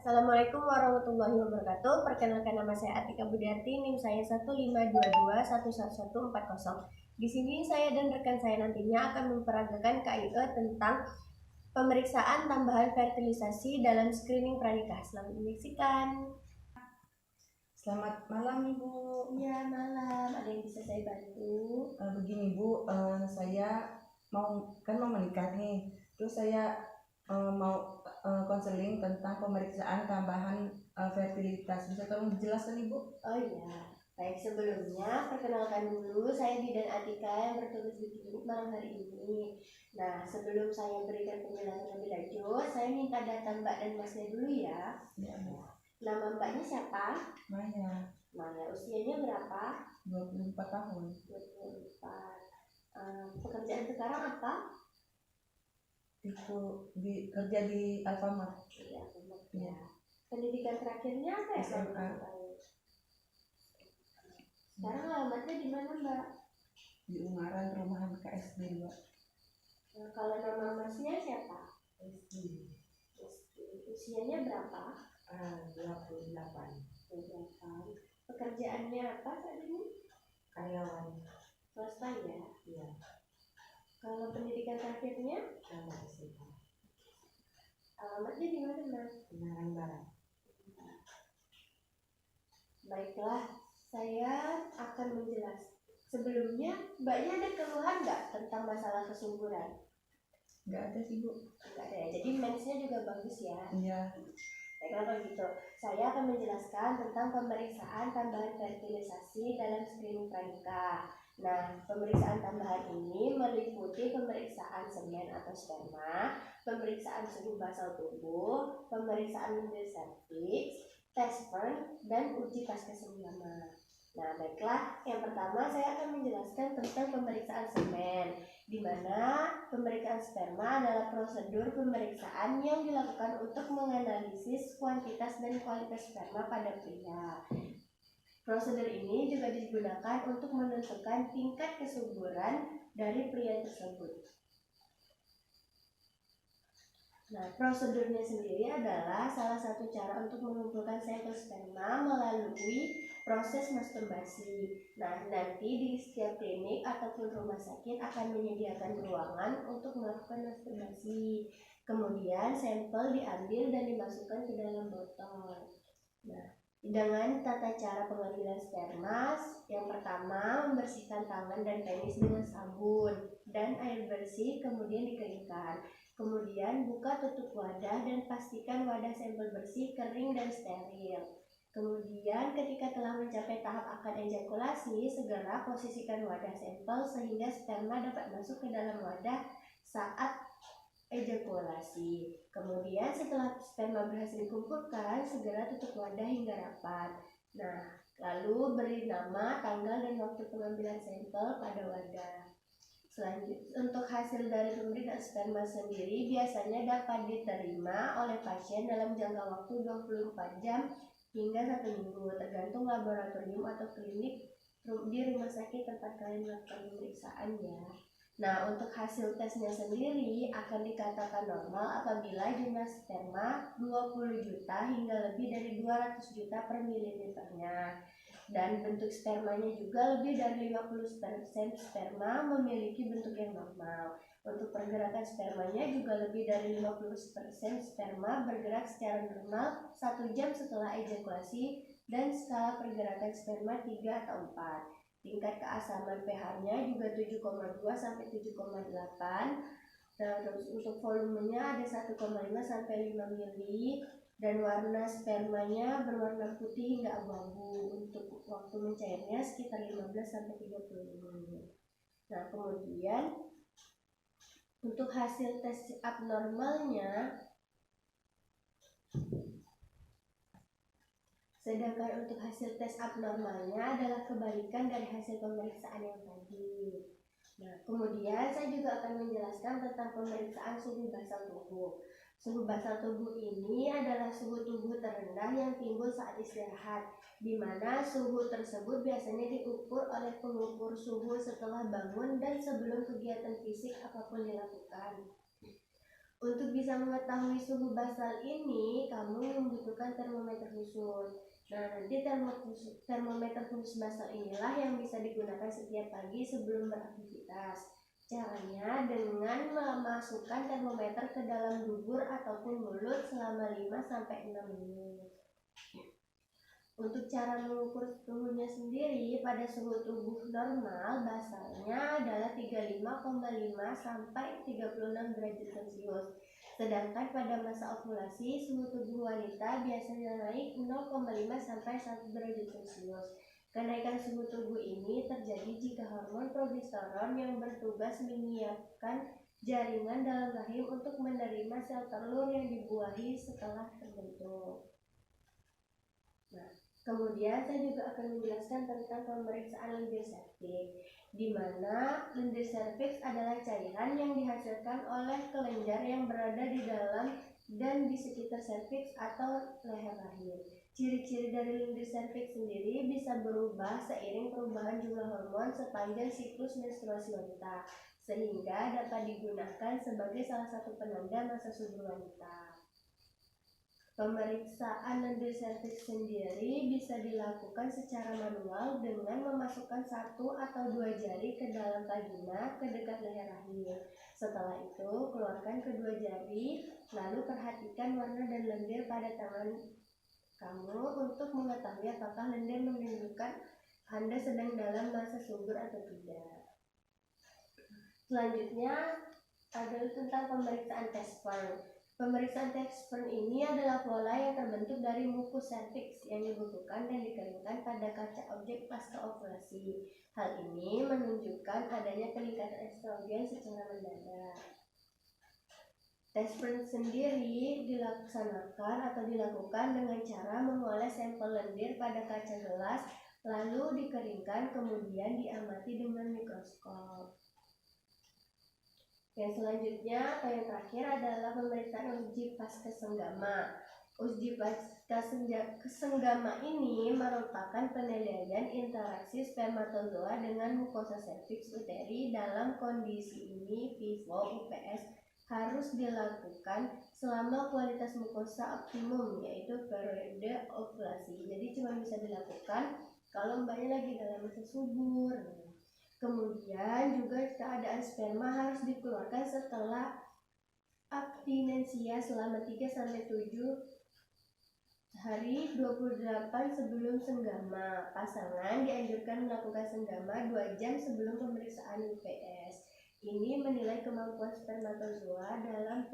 Assalamualaikum warahmatullahi wabarakatuh. Perkenalkan, nama saya Atika Budiarti, NIM saya 152211140. Di sini saya dan rekan saya nantinya akan memperagakan KIE tentang pemeriksaan tambahan fertilisasi dalam screening pranikah. Selamat menyaksikan. Selamat malam Ibu. Iya, malam. Ada yang bisa saya bantu? Begini Bu, saya mau menikah nih. Terus saya mau konseling tentang pemeriksaan tambahan fertilitas. Bisa tolong dijelaskan Ibu? Oh iya. Baik, sebelumnya perkenalkan dulu, saya Didan Atika yang bertugas di klinik malam hari ini. Nah, sebelum saya berikan penjelasan lebih lanjut, saya minta data Mbak dan Masnya dulu ya. Ya Bu. Nama Mbaknya siapa? Maya. Maya, usianya berapa? 24 tahun. 24. Pekerjaan sekarang apa? Kerja di Alfamart. Iya, ya. Pendidikan terakhirnya apa ya? SMA. Sekarang alamatnya di mana Mbak? Di Ungaran, Perumahan KSD 2. Kalau nama Masnya siapa? SD. Usianya berapa? 28. Pekerjaannya apa saat ini? Karyawan. Swasta ya? Iya. Kalau pendidikan terakhirnya? SMA. Alamatnya di mana Mas? Ungaran Barat. Baiklah, saya akan menjelaskan. Sebelumnya, Mbaknya ada keluhan nggak tentang masalah kesuburan? Nggak ada sih Bu. Nggak ada ya, jadi mensnya juga bagus ya? Iya. Baiklah kalau gitu, saya akan menjelaskan tentang pemeriksaan tambahan fertilisasi dalam screening pranikah. Nah, pemeriksaan tambahan ini meliputi pemeriksaan semen atau sperma, pemeriksaan suhu basal tubuh, pemeriksaan mendir cervix, tes sperm, dan uji pasca sembilan. Nah, baiklah, yang pertama saya akan menjelaskan tentang pemeriksaan semen, di mana pemeriksaan sperma adalah prosedur pemeriksaan yang dilakukan untuk menganalisis kuantitas dan kualitas sperma pada pria. Prosedur ini juga digunakan untuk menentukan tingkat kesuburan dari pria tersebut. Nah, prosedurnya sendiri adalah salah satu cara untuk mengumpulkan sampel sperma melalui proses masturbasi. Nah, nanti di setiap klinik ataupun rumah sakit akan menyediakan ruangan untuk melakukan masturbasi. Kemudian sampel diambil dan dimasukkan ke dalam botol. Nah, dengan tata cara pengambilan sperma, yang pertama membersihkan tangan dan penis dengan sabun dan air bersih, kemudian dikeringkan. Kemudian buka tutup wadah dan pastikan wadah sampel bersih, kering, dan steril. Kemudian ketika telah mencapai tahap akan ejakulasi, segera posisikan wadah sampel sehingga sperma dapat masuk ke dalam wadah saat ejakulasi. Kemudian setelah sperma berhasil dikumpulkan, segera tutup wadah hingga rapat. Nah, lalu beri nama, tanggal, dan waktu pengambilan sampel pada wadah. Selanjutnya, untuk hasil dari pemeriksaan sperma sendiri biasanya dapat diterima oleh pasien dalam jangka waktu 24 jam hingga 1 minggu, tergantung laboratorium atau klinik di rumah sakit tempat kalian melakukan pemeriksaan ya. Nah, untuk hasil tesnya sendiri akan dikatakan normal apabila jumlah sperma 20 juta hingga lebih dari 200 juta per mililiternya. Dan bentuk spermanya juga lebih dari 50% sperma memiliki bentuk yang normal. Untuk pergerakan spermanya juga lebih dari 50% sperma bergerak secara normal 1 jam setelah ejakulasi dan skala pergerakan sperma 3 atau 4. Tingkat keasaman pH-nya juga 7,2 sampai 7,8. Terus untuk volumenya ada 1,5 sampai 5 mili. Dan warna spermanya berwarna putih hingga abu-abu. Untuk waktu mencairnya sekitar 15 sampai 30 menit. Nah, kemudian untuk hasil tes abnormalnya, sedangkan untuk hasil tes abnormalnya adalah kebalikan dari hasil pemeriksaan yang tadi. Nah, kemudian saya juga akan menjelaskan tentang pemeriksaan suhu basal tubuh. Suhu basal tubuh ini adalah suhu tubuh terendah yang timbul saat istirahat, di mana suhu tersebut biasanya diukur oleh pengukur suhu setelah bangun dan sebelum kegiatan fisik apapun dilakukan. Untuk bisa mengetahui suhu basal ini, kamu membutuhkan termometer khusus. Nah, nanti termometer khusus basal inilah yang bisa digunakan setiap pagi sebelum beraktivitas. Caranya dengan memasukkan termometer ke dalam dubur ataupun mulut selama 5-6 menit. Untuk cara mengukur suhunya sendiri, pada suhu tubuh normal basalnya adalah 35,5 sampai 36 derajat Celcius. Sedangkan pada masa ovulasi, suhu tubuh wanita biasanya naik 0,5 sampai 1 derajat Celcius. Kenaikan suhu tubuh ini terjadi jika hormon progesteron yang bertugas menyiapkan jaringan dalam rahim untuk menerima sel telur yang dibuahi setelah terbentuk. Nah, kemudian saya juga akan menjelaskan tentang pemeriksaan lendir serviks, di mana lendir serviks adalah cairan yang dihasilkan oleh kelenjar yang berada di dalam dan di sekitar serviks atau leher rahim. Ciri-ciri dari lendir serviks sendiri bisa berubah seiring perubahan jumlah hormon sepanjang siklus menstruasi wanita, sehingga dapat digunakan sebagai salah satu penanda masa subur wanita. Pemeriksaan lendir serviks sendiri bisa dilakukan secara manual dengan memasukkan 1 atau 2 jari ke dalam vagina ke dekat leher rahim. Setelah itu, keluarkan kedua jari, lalu perhatikan warna dan lendir pada tangan kamu untuk mengetahui apakah lendir menunjukkan Anda sedang dalam masa subur atau tidak. Selanjutnya adalah tentang pemeriksaan test sperm. Pemeriksaan test sperm ini adalah pola yang terbentuk dari mukus serviks yang dibekukan dan dikeringkan pada kaca objek pasca ovulasi. Hal ini menunjukkan adanya peningkatan estrogen secara mendadak. Tes sperm sendiri dilaksanakan atau dilakukan dengan cara mengoles sampel lendir pada kaca gelas, lalu dikeringkan kemudian diamati dengan mikroskop. Yang selanjutnya atau yang terakhir adalah pemeriksaan uji pasca senggama. Uji pasca senggama ini merupakan penilaian interaksi spermatozoa dengan mukosa serviks uteri. Dalam kondisi ini, FIVO UPS harus dilakukan selama kualitas mukosa optimum, yaitu periode ovulasi. Jadi cuma bisa dilakukan kalau mbaknya lagi dalam masa subur. Kemudian juga keadaan sperma harus dikeluarkan setelah abstinensia selama 3-7 hari 28 sebelum senggama. Pasangan dianjurkan melakukan senggama 2 jam sebelum pemeriksaan UPS. Ini menilai kemampuan spermatozoa dalam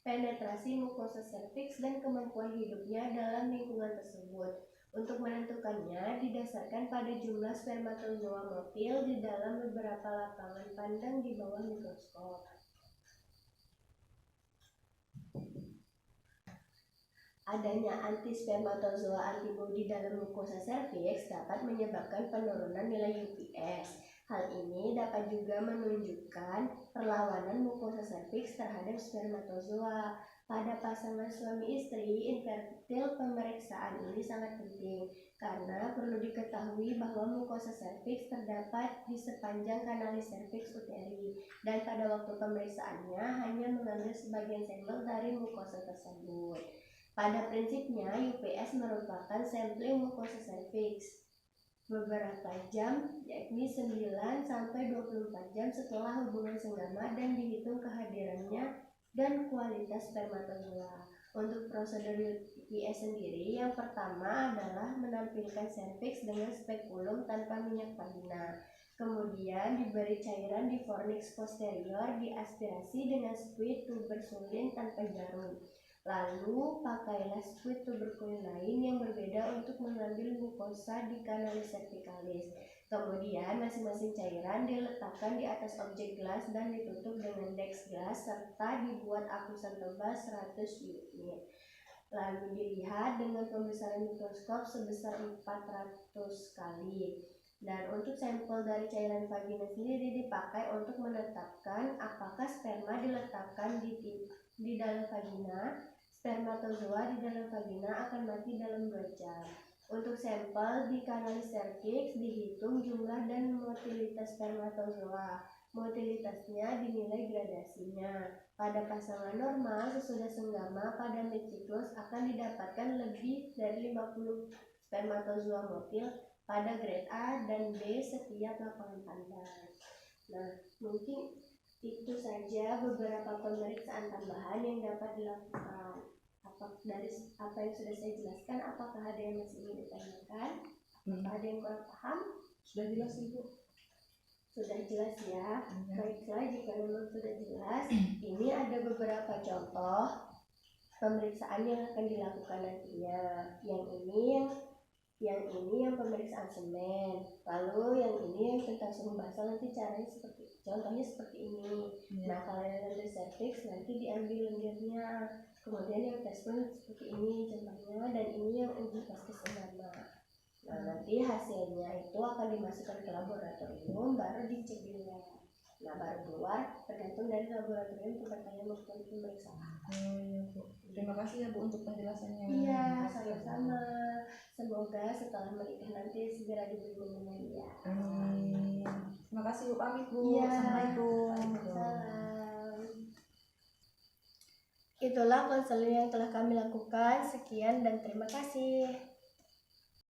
penetrasi mukosa serviks dan kemampuan hidupnya dalam lingkungan tersebut. Untuk menentukannya didasarkan pada jumlah spermatozoa motil di dalam beberapa lapangan pandang di bawah mikroskop. Adanya antispermatozoa antibodi dalam mukosa serviks dapat menyebabkan penurunan nilai UPS. Hal ini dapat juga menunjukkan perlawanan mukosa serviks terhadap spermatozoa. Pada pasangan suami istri infertil, pemeriksaan ini sangat penting karena perlu diketahui bahwa mukosa serviks terdapat di sepanjang kanalis serviks uteri, dan pada waktu pemeriksaannya hanya mengambil sebagian sampel dari mukosa tersebut. Pada prinsipnya, UPS merupakan sampling mukosa serviks beberapa jam, yakni 9-24 jam setelah hubungan senggama, dan dihitung kehadirannya dan kualitas spermatozoa. Untuk prosedur UPS sendiri, yang pertama adalah menampilkan serviks dengan spekulum tanpa minyak vagina. Kemudian diberi cairan di fornix posterior, diaspirasi dengan squid tuberculin tanpa jarum. Lalu pakailah squid tuberculin lain yang berbeda untuk mengambil mukosa di kanalis cervicalis. Kemudian masing-masing cairan diletakkan di atas objek gelas dan ditutup dengan dex gelas serta dibuat akusan tebal 100 unit. Lalu dilihat dengan pembesaran mikroskop sebesar 400 kali. Dan untuk sampel dari cairan vagina sendiri dipakai untuk menetapkan apakah sperma diletakkan di dalam vagina. Spermatozoa di dalam vagina akan mati dalam 2 jam. Untuk sampel di kanalis serviks dihitung jumlah dan motilitas spermatozoa. Motilitasnya dinilai gradasinya. Pada pasangan normal sesudah senggama pada mid siklus akan didapatkan lebih dari 50 spermatozoa motil pada grade A dan B setiap lapangan pandan. Nah, mungkin itu saja beberapa pemeriksaan tambahan yang dapat dilakukan. Dari apa yang sudah saya jelaskan, apakah ada yang masih ingin ditanyakan? Apakah ada yang kurang paham? Sudah jelas Ibu. Sudah jelas ya. Iya. Baiklah, jika memang sudah jelas, ini ada beberapa contoh pemeriksaan yang akan dilakukan nantinya. Yang pemeriksaan semen. Lalu yang ini yang tentang sumber basal, nanti caranya contohnya seperti ini. Iya. Nah, kalau yang dari cervix nanti diambil lendirnya. Kemudian yang tes pun seperti ini contohnya, dan ini yang uji testis senggama. Nah, nanti hasilnya itu akan dimasukkan ke laboratorium, baru dicek di lab. Nah, baru keluar tergantung dari laboratorium tempat kalian melakukan pemeriksaan. Iya Bu. Terima kasih ya Bu untuk penjelasannya. Iya, sama-sama. Semoga setelah menikah nanti segera diberi kemuliaan. Amin. Terima kasih Bu, pamit Bu. Iya. Assalamualaikum. Waalaikumsalam. Itulah konseling yang telah kami lakukan. Sekian dan terima kasih.